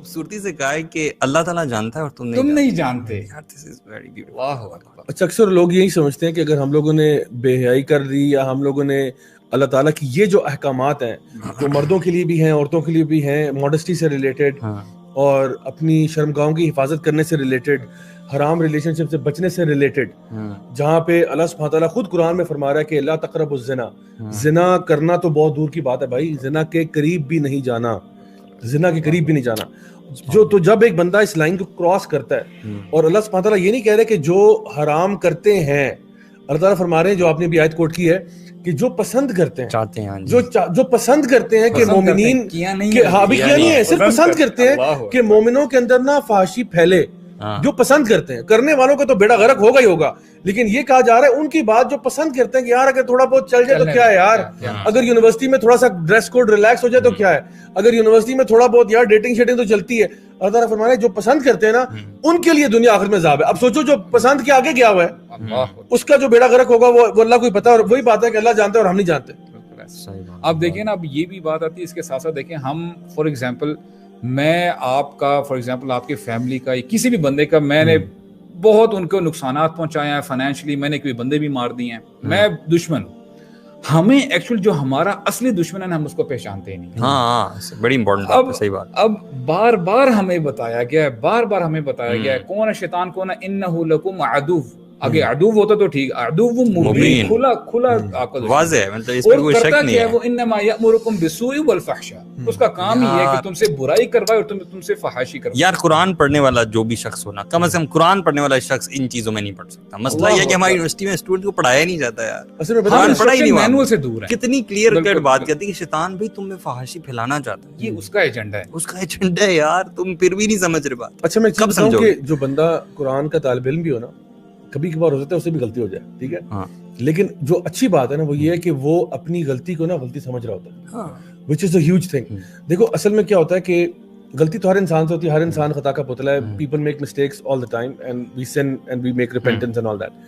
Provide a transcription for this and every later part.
خوبصورتی سے کہا ہے کہ اللہ تعالیٰ جانتا ہے اور تم نہیں جانتے. اچھا اکثر لوگ یہی سمجھتے ہیں کہ اگر ہم لوگوں نے بے حیائی کر لی یا ہم لوگوں نے اللہ تعالیٰ کی یہ جو احکامات ہیں جو مردوں کے لیے بھی ہیں عورتوں کے لیے بھی ہیں, ماڈسٹی سے ریلیٹڈ اور اپنی شرمگاہوں کی حفاظت کرنے سے ریلیٹڈ, حرام ریلیشن شپ سے بچنے سے ریلیٹڈ, جہاں پہ اللہ سبحانہ تعالیٰ خود قرآن میں فرما رہا ہے کہ لا تقربوا الزنا, زنا کرنا تو بہت دور کی بات ہے بھائی, زنا کے قریب بھی نہیں جانا, زنا کے قریب بھی نہیں جانا. تو جب ایک بندہ اس لائن کو کراس کرتا ہے, اور اللہ سبحانہ تعالیٰ یہ نہیں کہہ رہے کہ جو حرام کرتے ہیں, اللہ تعالیٰ فرما رہے ہیں جو آپ نے بھی آیت کوٹ کی ہے کہ جو پسند کرتے ہیں, چاہتے ہیں, جو پسند کرتے ہیں کہ مومنین کیا نہیں ہے, صرف پسند کرتے ہیں کہ مومنوں کے اندر نا فحاشی پھیلے, جو پسند کرتے ہیں. کرنے والوں کا تو بیڑا غرق ہوگا ہی ہوگا, لیکن یہ کہا جا رہا ہے ان کی بات جو پسند کرتے ہیں کہ یار اگر تھوڑا بہت چل جائے تو کیا ہے یار, اگر یونیورسٹی میں تھوڑا سا ڈریس کوڈ ریلیکس ہو جائے تو کیا ہے, اگر یونیورسٹی میں تھوڑا بہت یار ڈیٹنگ شیٹنگ تو چلتی ہے. اللہ تعالیٰ فرما رہے ہیں جو پسند کرتے ہیں نا ان کے لیے دنیا آخرت میں عذاب ہے. اب سوچو جو پسند کے آگے گیا ہوا ہے اس کا جو بیڑا غرق ہوگا وہ اللہ کو ہی پتا ہے, اور وہی بات ہے کہ اللہ جانتا ہے اور ہم نہیں جانتے. اب دیکھیں نا, اب یہ بھی بات آتی ہے اس کے ساتھ ساتھ دیکھیں ہم فار ایگزامپل میں آپ کا فار ایگزامپل آپ کی فیملی کا کسی بھی بندے کا میں نے بہت ان کو نقصانات پہنچائے ہیں فائنینشلی, میں نے کوئی بندے بھی مار دیے ہیں, میں دشمن ہوں. ہمیں ایکچوئل جو ہمارا اصلی دشمن ہے نا ہم اس کو پہچانتے ہی نہیں. ہاں بڑی امپورٹنٹ بات ہے, صحیح بات. اب بار بار ہمیں بتایا گیا ہے کون ہے شیطان, کون ہے, انہ لکم عدو. اگر عدو ہوتا تو ٹھیک, عدو مبین کھلا آپ کا واضح ہے, مطلب اس پہ کوئی شک نہیں ہے. وہ انما یأمرکم بالسوء والفحشاء, اس کا کام ہی ہے کہ تم سے برائی کروائے اور تم سے فحاشی کروائے. یار قرآن پڑھنے والا جو بھی شخص ہونا, کم از کم قرآن پڑھنے والا شخص ان چیزوں میں نہیں پڑھ سکتا. مسئلہ یہ ہے کہ ہماری یونیورسٹی میں اسٹوڈنٹ کو پڑھایا نہیں جاتا یار, قرآن پڑھا ہی نہیں, مینول سے دور ہے. کتنی کلیئر کٹ بات کہتی ہے کہ شیطان بھی تم میں فحاشی پھیلانا چاہتا ہے, یہ اس کا ایجنڈا ہے, اس کا ایجنڈا ہے یار, تم پھر بھی نہیں سمجھ رہے بات. اچھا میں کب سمجھوں کہ جو بندہ قرآن کا طالب علم بھی ہو نا, کبھی کبھار ہو سکتا ہے اسے بھی غلطی ہو جائے, ٹھیک ہے, لیکن جو اچھی بات ہے نا وہ یہ ہے کہ وہ اپنی غلطی کو نا غلطی سمجھ رہا ہوتا ہے, which is a huge thing. دیکھو اصل میں کیا ہوتا ہے کہ غلطی تو ہر انسان سے ہوتی ہے, ہر انسان خطا کا پتلا ہے, people make mistakes all the time and we sin and we make repentance and all that.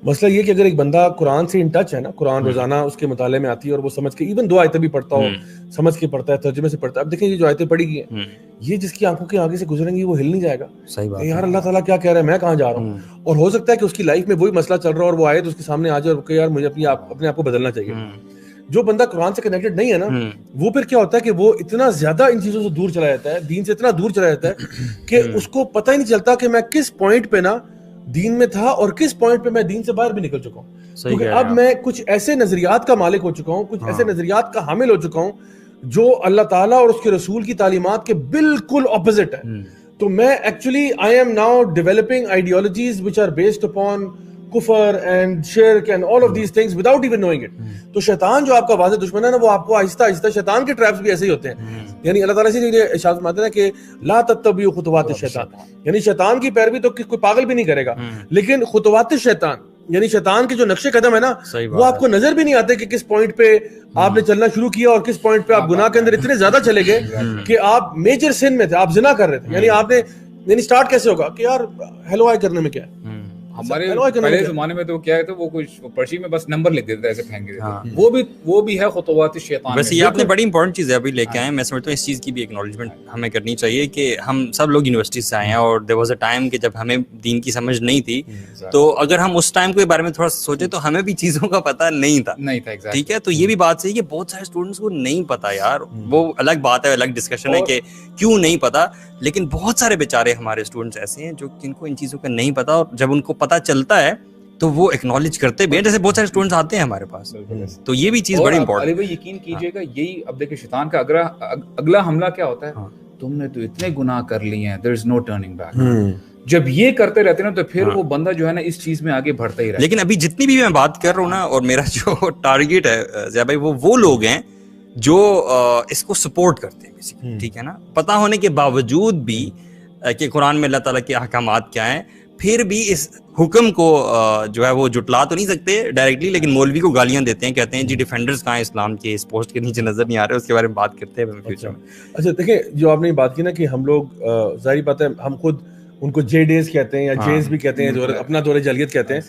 مسئلہ یہ کہ اگر ایک بندہ قرآن سے ان ٹچ ہے نا, قرآن روزانہ اس کے مطالعے میں آتی ہے اور وہ سمجھ کے ایون 2 آیتیں بھی پڑھتا ہو, سمجھ کے پڑھتا ہے, ترجمے سے پڑھتا ہے. اب دیکھیں یہ جو آیتیں پڑھی گئی ہیں یہ جس کی آنکھوں کے آگے سے گزریں گی وہ ہل نہیں جائے گا. صحیح بات ہے یار اللہ تعالیٰ کیا کہہ رہا ہے, میں کہاں جا رہا ہوں, اور ہو سکتا ہے کہ اس کی لائف میں وہی مسئلہ چل رہا ہے اور وہ آیت اس کے سامنے آ جائے اور کہ یار مجھے اپنے آپ کو بدلنا چاہیے. جو بندہ قرآن سے کنیکٹڈ نہیں ہے نا وہ پھر کیا ہوتا ہے کہ وہ اتنا زیادہ ان چیزوں سے دور چلا جاتا ہے, دین سے اتنا دور چلا جاتا ہے کہ اس کو پتہ ہی نہیں چلتا کہ میں کس پوائنٹ پہ نا دین میں تھا اور کس پوائنٹ پہ میں دین سے باہر بھی نکل چکا ہوں. کیونکہ اب میں کچھ ایسے نظریات کا مالک ہو چکا ہوں, کچھ ایسے نظریات کا حامل ہو چکا ہوں جو اللہ تعالیٰ اور اس کے رسول کی تعلیمات کے بالکل اپوزٹ ہے. تو میں actually I am now developing ideologies which are based upon کفر اینڈ شرک and all of these things without even knowing it. تو شیطان جو آپ کا واضح دشمن ہے نا وہ آپ کو آہستہ آہستہ, شیطان کے ٹریپس بھی ایسے ہی ہوتے ہیں. یعنی اللہ تعالیٰ سے یہ ارشاد فرماتے ہیں کہ لا تتبعوا خطوات الشیطان, یعنی شیطان کی پیروی تو کوئی پاگل بھی نہیں کرے گا, لیکن خطوات الشیطان یعنی شیطان کے جو نقش قدم ہے نا وہ آپ کو نظر بھی نہیں آتے کہ کس پوائنٹ پہ آپ نے چلنا شروع کیا اور کس پوائنٹ پہ آپ گناہ کے اندر اتنے زیادہ چلے گئے کہ آپ میجر سن میں تھے, آپ زنا کر رہے تھے. یعنی آپ نے یعنی سٹارٹ کیسے ہوگا کہ یار ہیلو ہائی کرنے میں کیا ہے. ہمارے پہلے زمانے میں تو کیا ہے تو وہ کچھ پرچی میں بس نمبر لکھ دیتے تھے, ایسے پھینک دیتے, وہ بھی ہے خطوات الشیطان. ویسے یہ آپ نے بڑی امپورٹنٹ چیز ہے ابھی لے کے آئے ہیں, میں سمجھتا ہوں اس چیز کی بھی ایکنالجمنٹ ہمیں کرنی چاہیے کہ ہم سب لوگ یونیورسٹی سے آئے ہیں اور دیر واز اے ٹائم کہ جب ہمیں دین کی سمجھ نہیں تھی, تو اگر ہم اس ٹائم کے بارے میں تھوڑا سوچیں تو ہمیں بھی چیزوں کا پتہ نہیں تھا, ٹھیک ہے. تو یہ بھی بات صحیح کہ بہت سارے اسٹوڈنٹس کو نہیں پتا یار, وہ الگ بات ہے, الگ ڈسکشن ہے کہ کیوں نہیں پتا, لیکن بہت سارے بیچارے ہمارے اسٹوڈنٹس ایسے ہیں جو جن کو ان چیزوں کا نہیں پتا, اور جب ان کو پتا چلتا ہے تو وہ ایکنالج کرتے بھی ہیں, جیسے بہت سارے اسٹوڈنٹس آتے ہیں ہمارے پاس. تو یہ بھی چیز بڑی امپورٹنٹ ہے. علی بھائی یقین کیجئے گا یہی اب دیکھیں شیطان کا اگلا حملہ کیا ہوتا ہے, تم نے تو اتنے گناہ کر لیے ہیں, there is no turning back. جب یہ کرتے رہتے ہیں تو پھر وہ بندہ جو ہے نا اس چیز میں آگے بڑھتا ہی رہتا ہے. لیکن ابھی جتنی بھی میں بات کر رہا ہوں نا, اور میرا جو ٹارگیٹ ہے ضیاء بھائی, وہ لوگ ہیں جو اس کو سپورٹ کرتے ہیں بیسیکلی, ٹھیک ہے نا, پتہ ہونے کے باوجود بھی کہ قرآن میں اللہ تعالیٰ کے احکامات کیا ہیں, پھر بھی اس حکم کو جو ہے وہ جٹلا تو نہیں سکتے ڈائریکٹلی, لیکن مولوی کو گالیاں دیتے ہیں, کہتے ہیں جی ڈیفینڈرز کہاں ہیں اسلام کے, اس پوسٹ کے نیچے نظر نہیں آ رہے, اس کے بارے میں بات کرتے ہیں فیوچر میں. اچھا دیکھیں جو آپ نے بات کی نا کہ ہم لوگ ظاہری بات ہے ہم خود ان کو جے ڈیز کہتے ہیں یا جیز بھی کہتے ہیں, اپنا دور جاہلیت کہتے ہیں.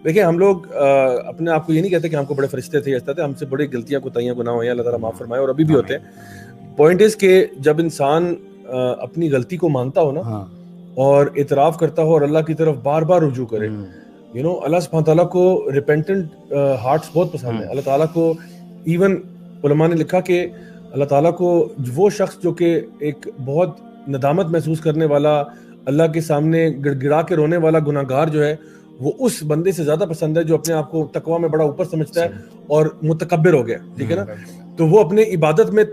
دیکھیں ہم لوگ اپنے آپ کو یہ نہیں کہتے کہ ہم کو بڑے فرشتے تھے, ایسا تھے, ہم سے بڑی غلطیاں کوتاہیاں گناہ ہوئے ہیں, اللہ تعالیٰ معاف فرمائے, اور ابھی بھی ہوتے ہیں. پوائنٹ از کہ جب انسان اپنی غلطی کو مانتا ہو نا اور اعتراف کرتا ہو اور اللہ کی طرف بار بار رجوع کرے, اللہ سبحانہ تعالیٰ کو ریپینٹنٹ ہارٹس بہت پسند ہے. اللہ تعالیٰ کو ایون علماء نے لکھا کہ اللہ تعالیٰ کو وہ شخص جو کہ ایک بہت ندامت محسوس کرنے والا, اللہ کے سامنے گڑ گڑا کے رونے والا گناہ گار جو ہے, وہ اس بندے سے زیادہ پسند ہے جو اپنے آپ کو تقویٰ میں بڑا اوپر سمجھتا ہے اور متکبر ہو گیا, ٹھیک ہے نا, تو وہ اپنے عبادت میں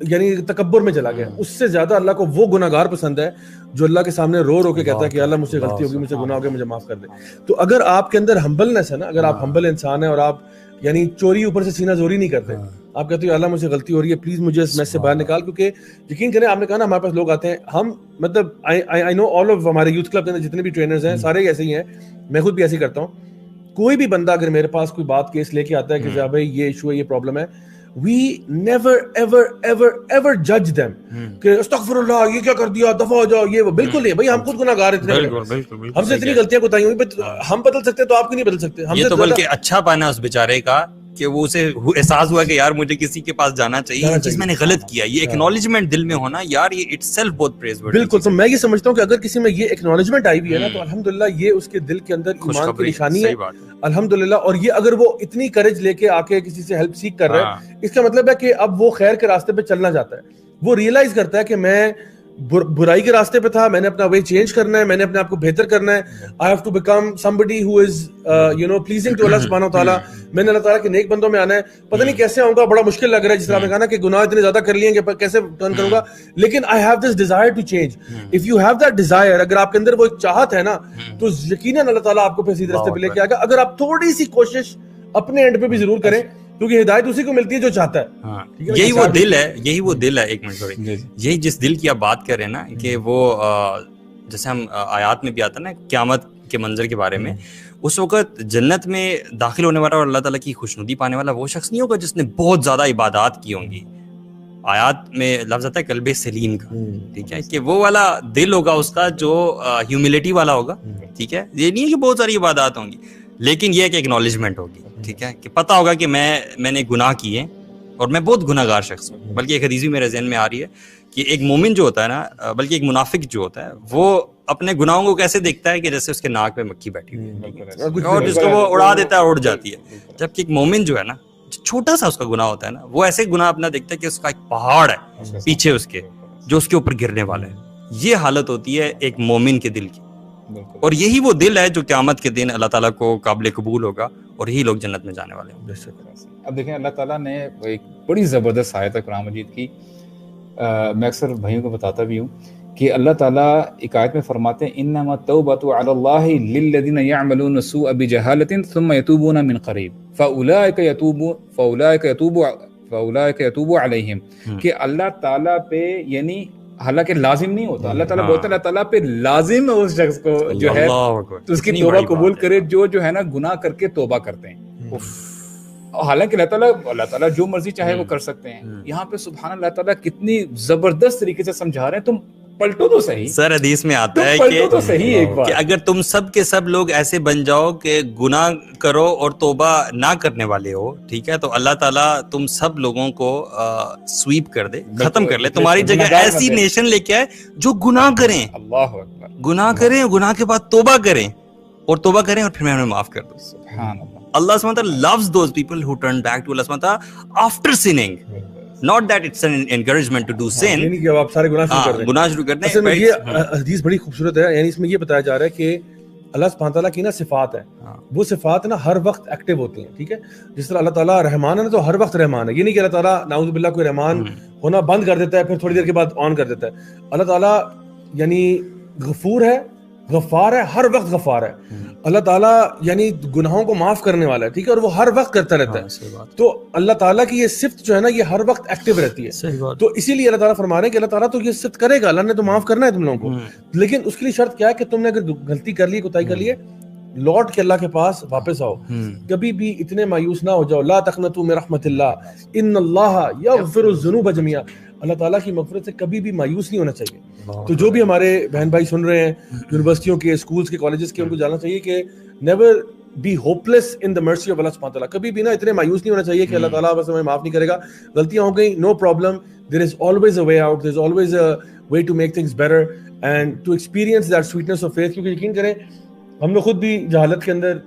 یعنی تکبر میں چلا گیا. اس سے زیادہ اللہ کو وہ گناہ گار پسند ہے جو اللہ کے سامنے رو رو کے کہتا ہے کہ اللہ مجھ سے غلطی ہوگی, مجھ سے گناہ ہو گیا, مجھے معاف کر دے. تو اگر آپ کے اندر ہمبلنس ہے نا, اگر آپ ہمبل انسان ہیں اور آپ یعنی چوری اوپر سے سینہ زوری نہیں کرتے, آپ کہتے ہو اللہ مجھ سے غلطی ہو رہی ہے, پلیز مجھے اس میس سے باہر نکال. کیونکہ یقین کریں, آپ نے کہا نا ہمارے پاس لوگ آتے ہیں, ہم مطلب آئی نو آل آف ہمارے یوتھ کلب کے اندر جتنے بھی ٹرینرز ہیں سارے ایسے ہی ہیں, میں خود بھی ایسے ہی کرتا ہوں. کوئی بھی بندہ اگر میرے پاس کوئی بات کیس لے کے آتا ہے کہ بھائی یہ ایشو ہے, یہ پرابلم ہے, we never ever ever ever judge them کہ استغفر اللہ یہ کیا کر دیا, دفع ہو جاؤ, یہ وہ. بالکل نہیں بھائی, ہم خود گناہ گار اتنے, ہم سے اتنی غلطیاں کوتاہی ہوئی, ہم بدل سکتے تو آپ کیوں نہیں بدل سکتے؟ یہ تو بلکہ اچھا پانا اس بیچارے کا کہ وہ اسے احساس ہوا کہ یار مجھے کسی کے پاس جانا چاہیے, یہ چیز میں نے غلط کیا, یہ ایکنالجمنٹ دل میں ہونا یار, یہ اٹ سیلف بہت پریز ورتھی. بالکل. تو میں یہ سمجھتا ہوں کہ اگر کسی میں یہ ایکنالجمنٹ آئی بھی ہے نا تو الحمدللہ یہ اس کے دل کے اندر ایمان کی نشانی ہے الحمدللہ. اور یہ اگر وہ اتنی کریج لے کے آ کے کسی سے ہیلپ سیک کر رہا ہے, اس کا مطلب ہے کہ اب وہ خیر کے راستے پہ چلنا چاہتا ہے. وہ ریئلائز کرتا ہے کہ میں برائی کے راستے پہ تھا, میں نے اپنا وے چینج کرنا ہے, میں نے اپنے آپ کو بہتر کرنا ہے. I have to become somebody who is pleasing to اللہ سبحانہ وتعالیٰ. میں نے اللہ تعالیٰ کے نیک بندوں میں آنا ہے. پتہ نہیں کیسے آؤں گا, بڑا مشکل لگ رہا ہے, جس طرح میں کہا نا کہ گناہ اتنے زیادہ کر لیے کہ کیسے ٹرن کروں گا, لیکن I have this desire to change. If you have that desire, اگر آپ کے اندر وہ ایک چاہت ہے نا, تو یقیناً اللہ تعالیٰ آپ کو پھر سیدھے راستے پہ لے کے آئے گا. اگر آپ تھوڑی سی کوشش اپنے اینڈ پہ بھی ضرور کریں, کیونکہ ہدایت اسی کو ملتی ہے جو چاہتا ہے. یہی وہ دل ہے, یہی وہ دل ہے. ایک منٹ سوری, یہی جس دل کی آپ بات کر رہے ہیں نا, کہ وہ جیسے ہم آیات میں بھی آتا ہے نا قیامت کے منظر کے بارے میں, اس وقت جنت میں داخل ہونے والا اور اللہ تعالیٰ کی خوشنودی پانے والا وہ شخص نہیں ہوگا جس نے بہت زیادہ عبادات کی ہوں گی. آیات میں لفظ آتا ہے قلب سلیم کا, ٹھیک ہے, کہ وہ والا دل ہوگا اس کا جو ہیوملٹی والا ہوگا, ٹھیک ہے. یہ نہیں ہے کہ بہت ساری عبادات ہوں گی, لیکن یہ کہ ایکنالجمنٹ ہوگی, ٹھیک ہے, کہ پتہ ہوگا کہ میں نے گناہ کیے اور میں بہت گناہ گار شخص ہوں. بلکہ ایک حدیث بھی میرے ذہن میں آ رہی ہے کہ ایک مومن جو ہوتا ہے نا, بلکہ ایک منافق جو ہوتا ہے, وہ اپنے گناہوں کو کیسے دیکھتا ہے کہ جیسے اس کے ناک پہ مکھی بیٹھی ہوئی اور جس کو وہ اڑا دیتا ہے, اڑ جاتی ہے. جبکہ ایک مومن جو ہے نا, چھوٹا سا اس کا گناہ ہوتا ہے نا, وہ ایسے گناہ اپنا دیکھتا ہے کہ اس کا ایک پہاڑ ہے پیچھے اس کے جو اس کے اوپر گرنے والا ہے. یہ حالت ہوتی ہے ایک مومن کے دل کی, اور یہی وہ دل ہے جو قیامت کے دن اللہ تعالیٰ کو قابل قبول ہوگا, اور یہی لوگ جنت میں جانے والے ہیں. اب دیکھیں, اللہ تعالیٰ نے ایک بڑی زبردست آیت ہے قرآن مجید کی, میں اکثر بھائیوں کو بتاتا بھی ہوں کہ اللہ تعالیٰ ایک آیت میں فرماتے ہیں انما التوبۃ علی اللہ للذین یعملون السوء بجہالۃ ثم یتوبون من قریب فاولئک یتوب علیہم, کہ اللہ تعالیٰ پہ یعنی حالانکہ لازم نہیں ہوتا, اللہ تعالیٰ بولتا ہے اللہ تعالیٰ پہ لازم ہے اس شخص کو جو ہے تو اس کی توبہ قبول کرے جو ہے نا گناہ کر کے توبہ کرتے ہیں. حالانکہ اللہ تعالیٰ جو مرضی چاہے وہ کر سکتے ہیں. یہاں پہ سبحان اللہ تعالیٰ کتنی زبردست طریقے سے سمجھا رہے ہیں, تم پلٹو تو صحیح. سر حدیث میں آتا ہے کہ اگر تم سب کے سب لوگ ایسے بن جاؤ کہ گناہ کرو اور توبہ نہ کرنے والے ہو, ٹھیک ہے, تو اللہ تعالیٰ تم سب لوگوں کو سویپ کر دے, ختم کر لے, تمہاری جگہ ایسی نیشن لے کے آئے جو گناہ کریں, اللہ اکبر, گناہ کریں, گناہ کے بعد توبہ کریں, اور توبہ کریں اور پھر میں انہیں معاف کر دوں. سبحان اللہ. Allah subhanahu wa ta'ala loves those people who turn back to Allah subhanahu wa ta'ala after sinning. Not that it's an encouragement to do sin. یعنی کہ آپ سارے گناہ شروع کر دیں. اصل میں یہ حدیث بڑی خوبصورت ہے, یعنی اس میں یہ بتایا جا رہا ہے کہ اللہ سبحانہ تعالیٰ کی نا صفات ہے, وہ صفات نا ہر وقت ایکٹیو ہوتی ہیں, ٹھیک ہے. جس طرح اللہ تعالیٰ رحمان ہے نا, تو ہر وقت رحمان ہے. یہ نہیں کہ اللہ تعالیٰ نعوذ باللہ کوئی رحمان ہونا بند کر دیتا ہے پھر تھوڑی دیر کے بعد آن کر دیتا ہے. اللہ تعالیٰ یعنی غفور ہے, غفار ہے, ہر وقت غفار ہے. اللہ تعالیٰ یعنی گناہوں کو معاف کرنے والا ہے, ٹھیک ہے, اور وہ ہر وقت کرتا رہتا ہے. تو اللہ تعالیٰ کی یہ صفت جو ہے نا یہ ہر وقت ایکٹیو رہتی ہے. تو اسی لیے اللہ تعالیٰ فرما رہے ہیں کہ اللہ تعالیٰ تو یہ صفت کرے گا, اللہ نے تو معاف کرنا ہے تم لوگوں کو, لیکن اس کے لیے شرط کیا ہے کہ تم نے اگر غلطی کر لی, کوتاہی کر لی ہے, لوٹ کے اللہ کے پاس واپس آؤ. کبھی بھی اتنے مایوس نہ ہو جاؤ. لا تقنطوا من رحمت اللہ ان اللہ یغفر الذنوب جميعا. اللہ تعالیٰ کی مغفرت سے کبھی بھی مایوس نہیں ہونا چاہیے. تو جو بھی ہمارے بہن بھائی سن رہے ہیں یونیورسٹیوں کے, اسکولز کے, کالجز کے, ان کو جاننا چاہیے کہ never be hopeless in the mercy of اللہ سبحانہ تعالیٰ. کبھی بھی نا اتنے مایوس نہیں ہونا چاہیے کہ اللہ تعالیٰ بس ہمیں معاف نہیں کرے گا, غلطیاں ہو گئی, no problem, there is always a way out, there is always way to make things better and to experience that sweetness of faith. کیونکہ یقین کریں ہم لوگ خود بھی جہالت کے اندر